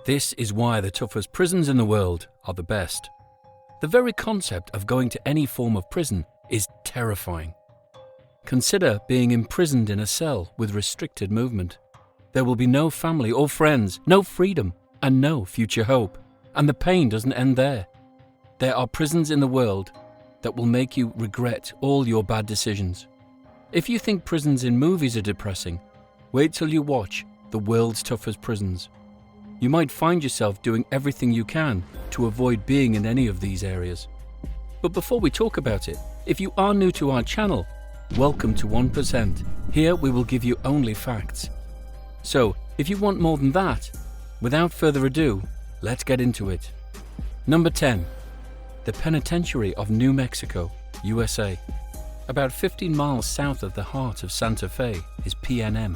This is why the toughest prisons in the world are the best. The very concept of going to any form of prison is terrifying. Consider being imprisoned in a cell with restricted movement. There will be no family or friends, no freedom, and no future hope. And the pain doesn't end there. There are prisons in the world that will make you regret all your bad decisions. If you think prisons in movies are depressing, wait till you watch the world's toughest prisons. You might find yourself doing everything you can to avoid being in any of these areas. But before we talk about it, if you are new to our channel, welcome to 1%. Here we will give you only facts. So, if you want more than that, without further ado, let's get into it. Number 10. The Penitentiary of New Mexico, USA. About 15 miles south of the heart of Santa Fe is PNM,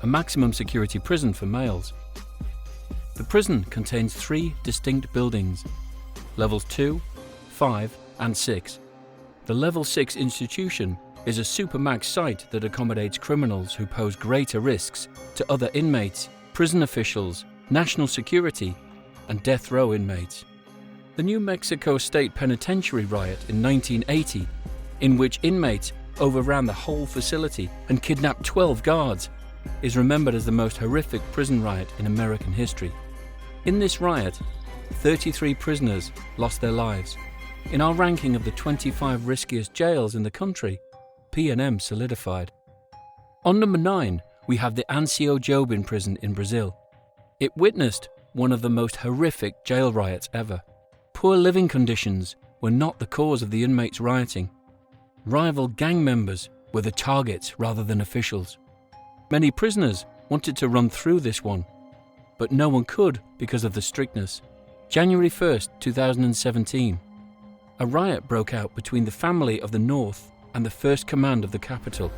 a maximum security prison for males. The prison contains 3 distinct buildings, levels 2, 5, and 6. The level 6 institution is a supermax site that accommodates criminals who pose greater risks to other inmates, prison officials, national security, and death row inmates. The New Mexico State Penitentiary riot in 1980, in which inmates overran the whole facility and kidnapped 12 guards, is remembered as the most horrific prison riot in American history. In this riot, 33 prisoners lost their lives. In our ranking of the 25 riskiest jails in the country, PNM solidified. On number 9, we have the Anísio Jobim prison in Brazil. It witnessed one of the most horrific jail riots ever. Poor living conditions were not the cause of the inmates rioting. Rival gang members were the targets rather than officials. Many prisoners wanted to run through this one, but no one could because of the strictness. January 1st, 2017, a riot broke out between the family of the North and the first command of the capital.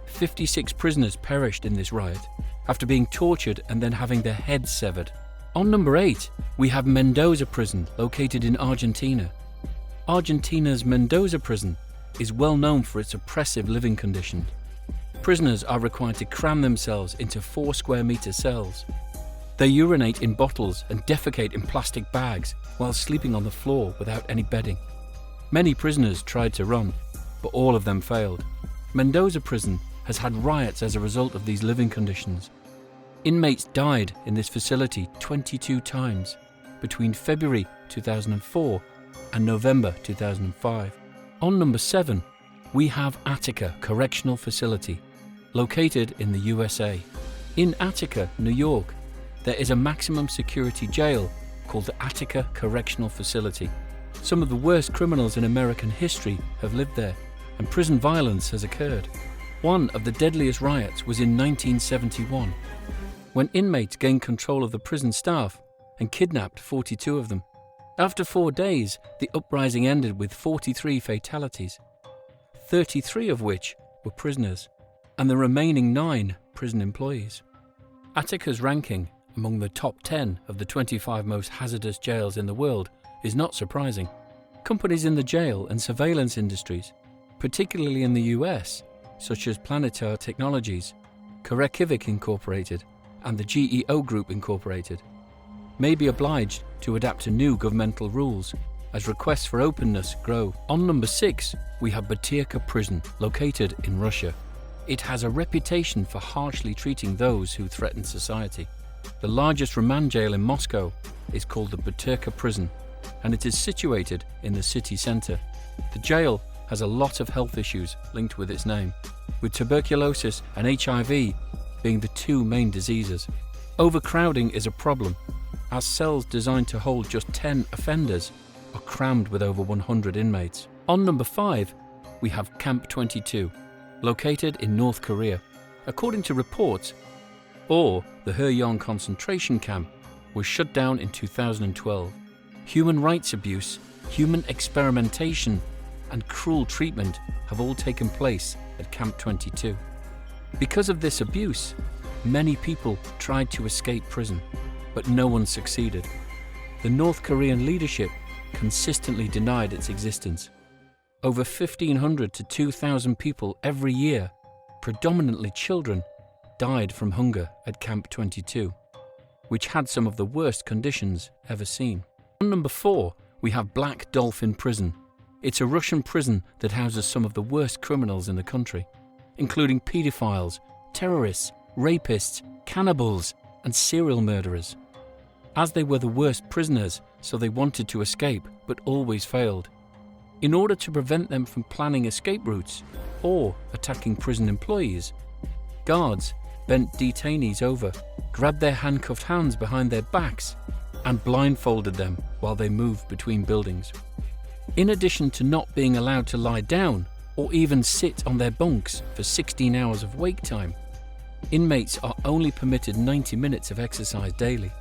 56 prisoners perished in this riot after being tortured and then having their heads severed. On number 8, we have Mendoza prison located in Argentina. Argentina's Mendoza prison is well known for its oppressive living conditions. Prisoners are required to cram themselves into 4 square meter cells. They urinate in bottles and defecate in plastic bags while sleeping on the floor without any bedding. Many prisoners tried to run, but all of them failed. Mendoza prison has had riots as a result of these living conditions. Inmates died in this facility 22 times between February 2004 and November 2005. On number 7, we have Attica Correctional Facility, located in the USA. In Attica, New York, there is a maximum security jail called the Attica Correctional Facility. Some of the worst criminals in American history have lived there, and prison violence has occurred. One of the deadliest riots was in 1971, when inmates gained control of the prison staff and kidnapped 42 of them. After 4 days, the uprising ended with 43 fatalities, 33 of which were prisoners, and the remaining 9 prison employees. Attica's ranking among the top 10 of the 25 most hazardous jails in the world is not surprising. Companies in the jail and surveillance industries, particularly in the US, such as Planetar Technologies, Correctional Incorporated, and the GEO Group Incorporated, may be obliged to adapt to new governmental rules as requests for openness grow. On number 6, we have Butyrka prison, located in Russia. It has a reputation for harshly treating those who threaten society. The largest remand jail in Moscow is called the Butyrka prison, and it is situated in the city center. The jail has a lot of health issues linked with its name, with tuberculosis and HIV being the 2 main diseases. Overcrowding is a problem, as cells designed to hold just 10 offenders are crammed with over 100 inmates. On number 5, we have Camp 22, located in North Korea. According to reports, the Haeryong concentration camp was shut down in 2012. Human rights abuse, human experimentation, and cruel treatment have all taken place at Camp 22. Because of this abuse, many people tried to escape prison, but no one succeeded. The North Korean leadership consistently denied its existence. Over 1,500 to 2,000 people every year, predominantly children, died from hunger at Camp 22. which had some of the worst conditions ever seen. On number 4, we have Black Dolphin Prison. It's a Russian prison that houses some of the worst criminals in the country, including pedophiles, terrorists, rapists, cannibals, and serial murderers. As they were the worst prisoners, so they wanted to escape but always failed. In order to prevent them from planning escape routes or attacking prison employees, guards bent detainees over, grabbed their handcuffed hands behind their backs, and blindfolded them while they moved between buildings. In addition to not being allowed to lie down or even sit on their bunks for 16 hours of wake time, inmates are only permitted 90 minutes of exercise daily.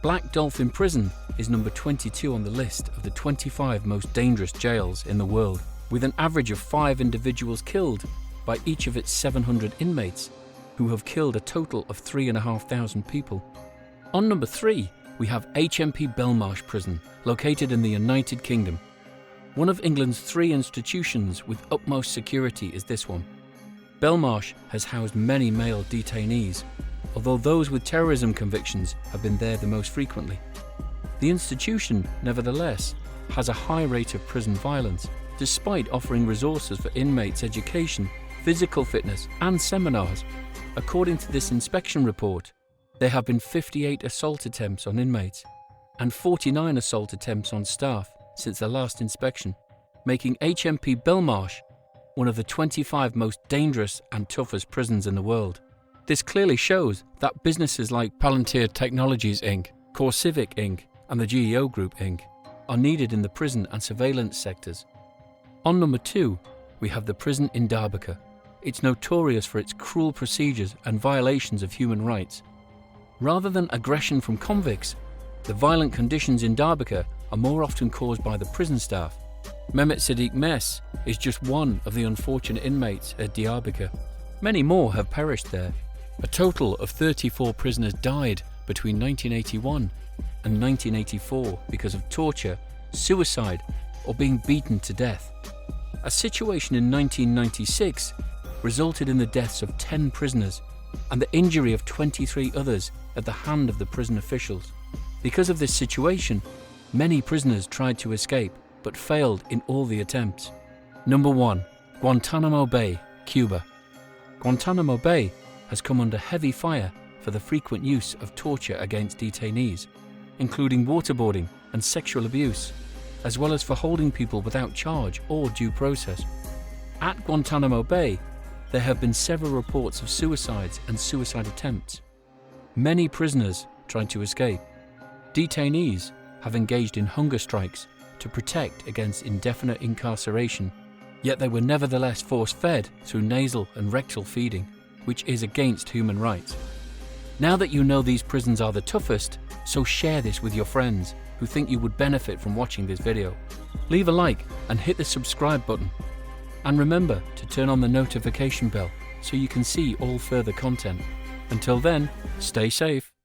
Black Dolphin Prison is number 22 on the list of the 25 most dangerous jails in the world, with an average of 5 individuals killed by each of its 700 inmates, who have killed a total of 3,500 people. On number 3, we have HMP Belmarsh Prison, located in the United Kingdom. One of England's 3 institutions with utmost security is this one. Belmarsh has housed many male detainees, although those with terrorism convictions have been there the most frequently. The institution, nevertheless, has a high rate of prison violence, despite offering resources for inmates' education, physical fitness, and seminars. According to this inspection report, there have been 58 assault attempts on inmates and 49 assault attempts on staff since the last inspection, making HMP Belmarsh one of the 25 most dangerous and toughest prisons in the world. This clearly shows that businesses like Palantir Technologies Inc., CoreCivic Inc., and the GEO Group Inc. are needed in the prison and surveillance sectors. On number 2, we have the prison in Diyarbakir. It's notorious for its cruel procedures and violations of human rights. Rather than aggression from convicts, the violent conditions in Diyarbakir are more often caused by the prison staff. Mehmet Sadiq Mes is just one of the unfortunate inmates at Diyarbakir. Many more have perished there. A total of 34 prisoners died between 1981 and 1984 because of torture, suicide, or being beaten to death. A situation in 1996 resulted in the deaths of 10 prisoners and the injury of 23 others at the hand of the prison officials. Because of this situation, many prisoners tried to escape but failed in all the attempts. Number 1. Guantanamo Bay, Cuba. Guantanamo Bay has come under heavy fire for the frequent use of torture against detainees, including waterboarding and sexual abuse, as well as for holding people without charge or due process. At Guantanamo Bay, there have been several reports of suicides and suicide attempts. Many prisoners tried to escape. Detainees have engaged in hunger strikes to protect against indefinite incarceration, yet they were nevertheless force-fed through nasal and rectal feeding, which is against human rights. Now that you know these prisons are the toughest, so share this with your friends who think you would benefit from watching this video. Leave a like and hit the subscribe button. And remember to turn on the notification bell so you can see all further content. Until then, stay safe.